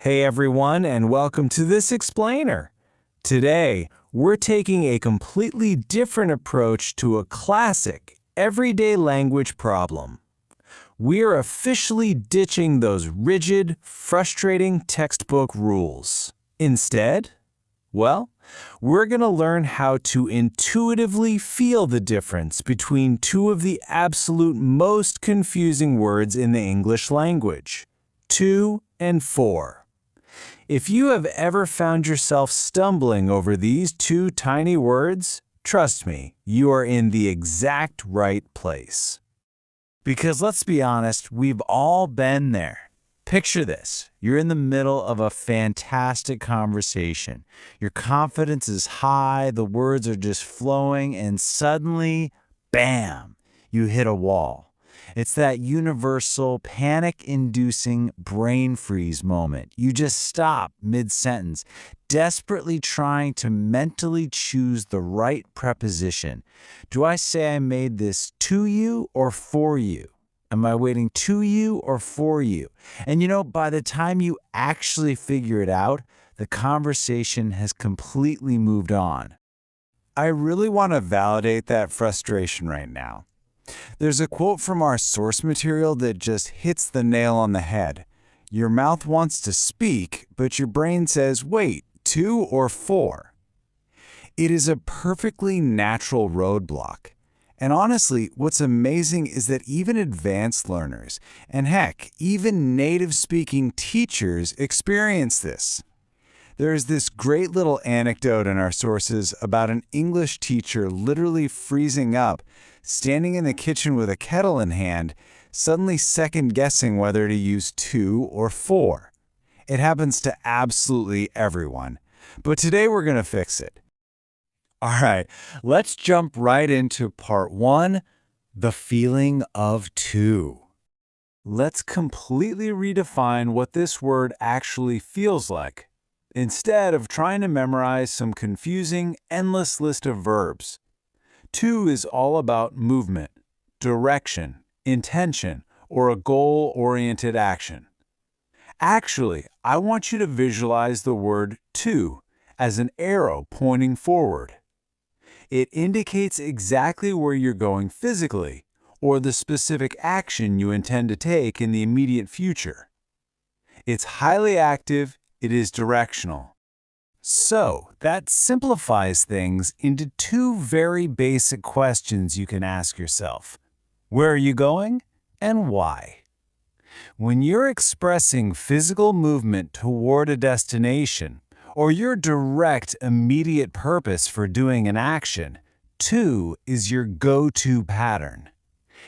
Hey everyone, and welcome to this explainer. Today, we're taking a completely different approach to a classic, everyday language problem. We're officially ditching those rigid, frustrating textbook rules. Instead, well, we're going to learn how to intuitively feel the difference between two of the absolute most confusing words in the English language, to and for. If you have ever found yourself stumbling over these two tiny words, trust me, you are in the exact right place. Because let's be honest, we've all been there. Picture this. You're in the middle of a fantastic conversation. Your confidence is high, the words are just flowing, and suddenly, bam, you hit a wall. It's that universal, panic-inducing brain freeze moment. You just stop mid-sentence, desperately trying to mentally choose the right preposition. Do I say I made this to you or for you? Am I waiting to you or for you? And by the time you actually figure it out, the conversation has completely moved on. I really want to validate that frustration right now. There's a quote from our source material that just hits the nail on the head. Your mouth wants to speak, but your brain says, wait, to or for? It is a perfectly natural roadblock. And honestly, what's amazing is that even advanced learners, and heck, even native-speaking teachers experience this. There is this great little anecdote in our sources about an English teacher literally freezing up, standing in the kitchen with a kettle in hand, suddenly second-guessing whether to use to or for. It happens to absolutely everyone. But today we're going to fix it. All right, let's jump right into part one, the feeling of to. Let's completely redefine what this word actually feels like, instead of trying to memorize some confusing, endless list of verbs. To is all about movement, direction, intention, or a goal-oriented action. Actually, I want you to visualize the word to as an arrow pointing forward. It indicates exactly where you're going physically, or the specific action you intend to take in the immediate future. It's highly active, it is directional. So, that simplifies things into two very basic questions you can ask yourself. Where are you going, and why? When you're expressing physical movement toward a destination, or your direct, immediate purpose for doing an action, to is your go-to pattern.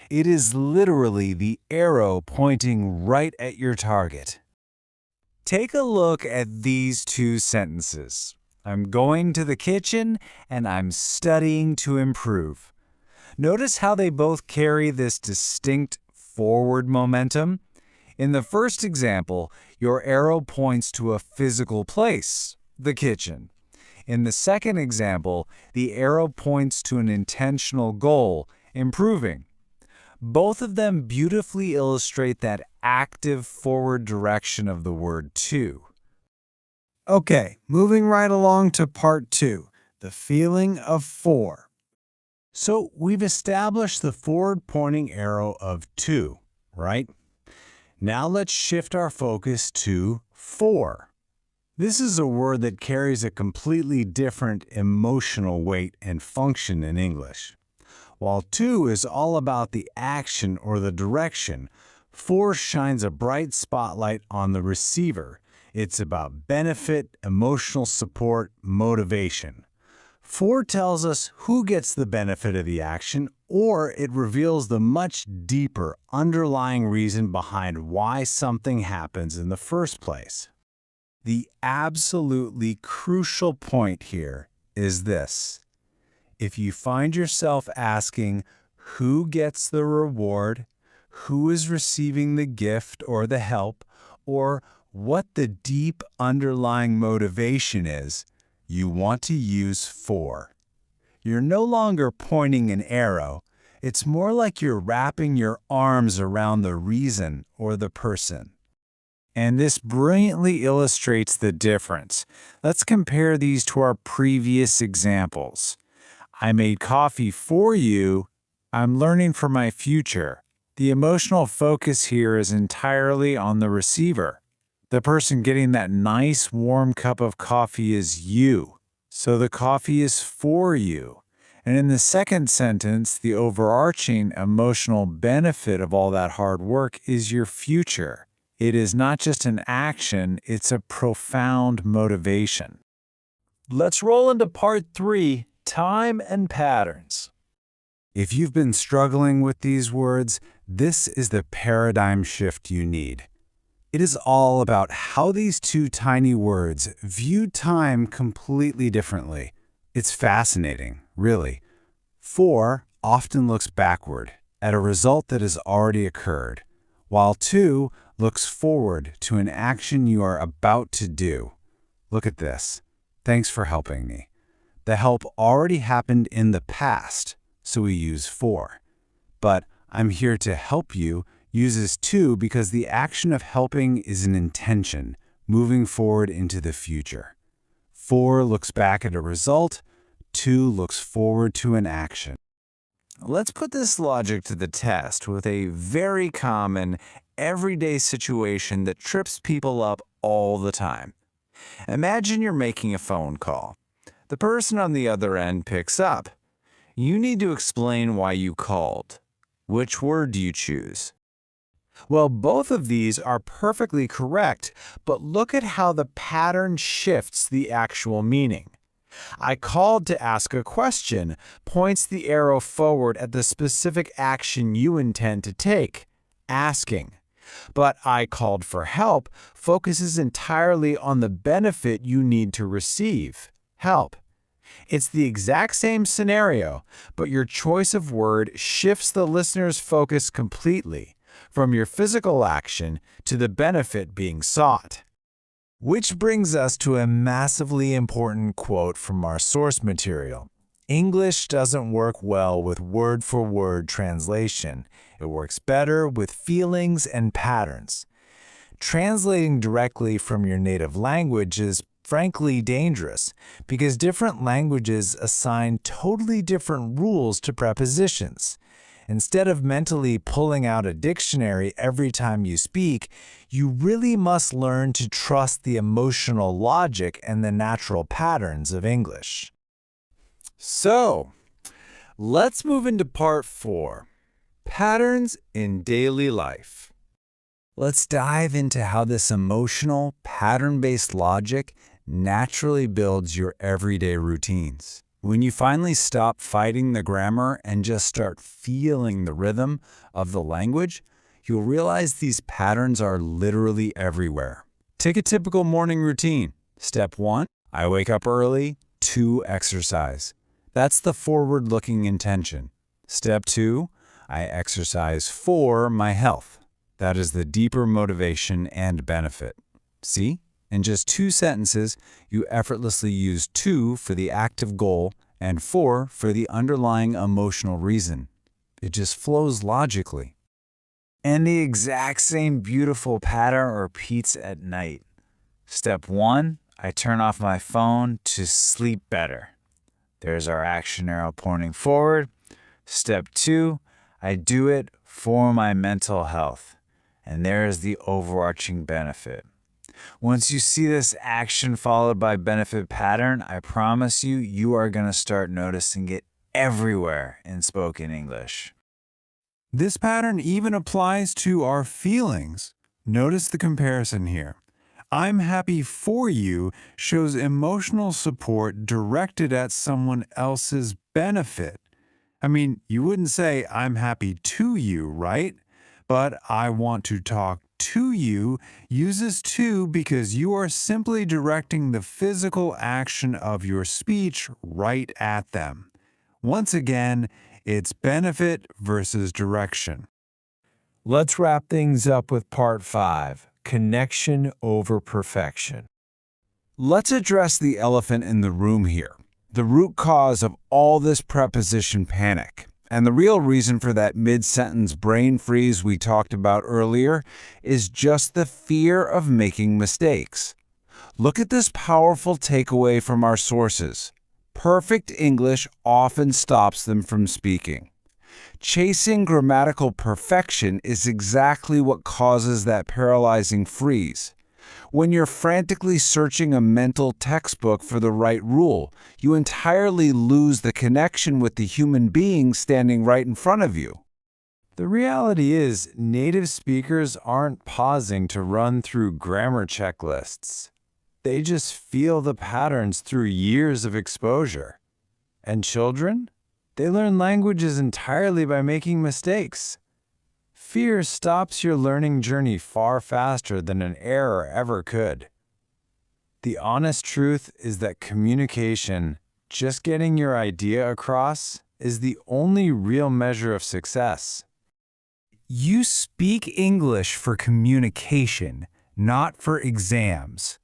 It is literally the arrow pointing right at your target. Take a look at these two sentences. I'm going to the kitchen and I'm studying to improve. Notice how they both carry this distinct forward momentum. In the first example, your arrow points to a physical place, the kitchen. In the second example, the arrow points to an intentional goal, improving. Both of them beautifully illustrate that active forward direction of the word to. Okay, moving right along to part two, the feeling of for. So we've established the forward-pointing arrow of to, right? Now let's shift our focus to for. This is a word that carries a completely different emotional weight and function in English. While to is all about the action or the direction, for shines a bright spotlight on the receiver. It's about benefit, emotional support, motivation. For tells us who gets the benefit of the action, or it reveals the much deeper underlying reason behind why something happens in the first place. The absolutely crucial point here is this. If you find yourself asking who gets the reward, who is receiving the gift or the help, or what the deep underlying motivation is, you want to use for. You're no longer pointing an arrow. It's more like you're wrapping your arms around the reason or the person. And this brilliantly illustrates the difference. Let's compare these to our previous examples. I made coffee for you. I'm learning for my future. The emotional focus here is entirely on the receiver. The person getting that nice warm cup of coffee is you. So the coffee is for you. And in the second sentence, the overarching emotional benefit of all that hard work is your future. It is not just an action, it's a profound motivation. Let's roll into part 3, time and patterns. If you've been struggling with these words, this is the paradigm shift you need. It is all about how these two tiny words view time completely differently. It's fascinating, really. For often looks backward, at a result that has already occurred, while to looks forward to an action you are about to do. Look at this. Thanks for helping me. The help already happened in the past, so we use for. But I'm here to help you uses to because the action of helping is an intention, moving forward into the future. For looks back at a result, to looks forward to an action. Let's put this logic to the test with a very common, everyday situation that trips people up all the time. Imagine you're making a phone call. The person on the other end picks up. You need to explain why you called. Which word do you choose? Well, both of these are perfectly correct, but look at how the pattern shifts the actual meaning. I called to ask a question points the arrow forward at the specific action you intend to take, asking. But I called for help focuses entirely on the benefit you need to receive, help. It's the exact same scenario, but your choice of word shifts the listener's focus completely, from your physical action to the benefit being sought. Which brings us to a massively important quote from our source material. English doesn't work well with word-for-word translation. It works better with feelings and patterns. Translating directly from your native language is frankly dangerous because different languages assign totally different rules to prepositions. Instead of mentally pulling out a dictionary every time you speak, you really must learn to trust the emotional logic and the natural patterns of English. So, let's move into part 4, patterns in daily life. Let's dive into how this emotional, pattern-based logic naturally builds your everyday routines. When you finally stop fighting the grammar and just start feeling the rhythm of the language, you'll realize these patterns are literally everywhere. Take a typical morning routine. Step 1, I wake up early. 2, exercise. That's the forward-looking intention. Step 2, I exercise for my health. That is the deeper motivation and benefit. See? In just 2 sentences, you effortlessly use to for the active goal and for the underlying emotional reason. It just flows logically. And the exact same beautiful pattern repeats at night. Step 1, I turn off my phone to sleep better. There's our action arrow pointing forward. Step 2, I do it for my mental health. And there's the overarching benefit. Once you see this action followed by benefit pattern, I promise you, you are going to start noticing it everywhere in spoken English. This pattern even applies to our feelings. Notice the comparison here. I'm happy for you shows emotional support directed at someone else's benefit. I mean, you wouldn't say I'm happy to you, right? But I want to talk to you uses to because you are simply directing the physical action of your speech right at them. Once again, it's benefit versus direction. Let's wrap things up with part 5, connection over perfection. Let's address the elephant in the room here, the root cause of all this preposition panic. And the real reason for that mid-sentence brain freeze we talked about earlier is just the fear of making mistakes. Look at this powerful takeaway from our sources. Perfect English often stops them from speaking. Chasing grammatical perfection is exactly what causes that paralyzing freeze. When you're frantically searching a mental textbook for the right rule, you entirely lose the connection with the human being standing right in front of you. The reality is, native speakers aren't pausing to run through grammar checklists. They just feel the patterns through years of exposure. And children? They learn languages entirely by making mistakes. Fear stops your learning journey far faster than an error ever could. The honest truth is that communication, just getting your idea across, is the only real measure of success. You speak English for communication, not for exams.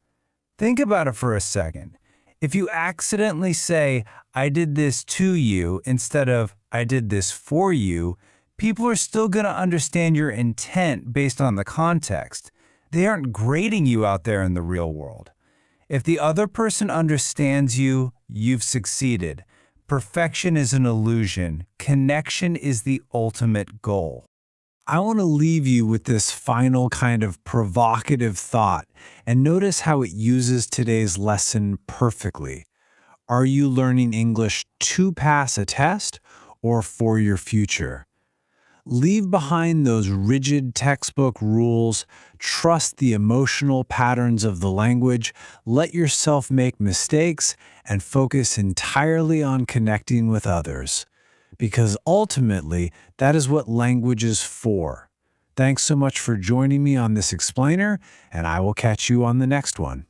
Think about it for a second. If you accidentally say, "I did this to you," instead of, "I did this for you," people are still going to understand your intent based on the context. They aren't grading you out there in the real world. If the other person understands you, you've succeeded. Perfection is an illusion. Connection is the ultimate goal. I want to leave you with this final kind of provocative thought, and notice how it uses today's lesson perfectly. Are you learning English to pass a test or for your future? Leave behind those rigid textbook rules, trust the emotional patterns of the language, let yourself make mistakes, and focus entirely on connecting with others. Because ultimately, that is what language is for. Thanks so much for joining me on this explainer, and I will catch you on the next one.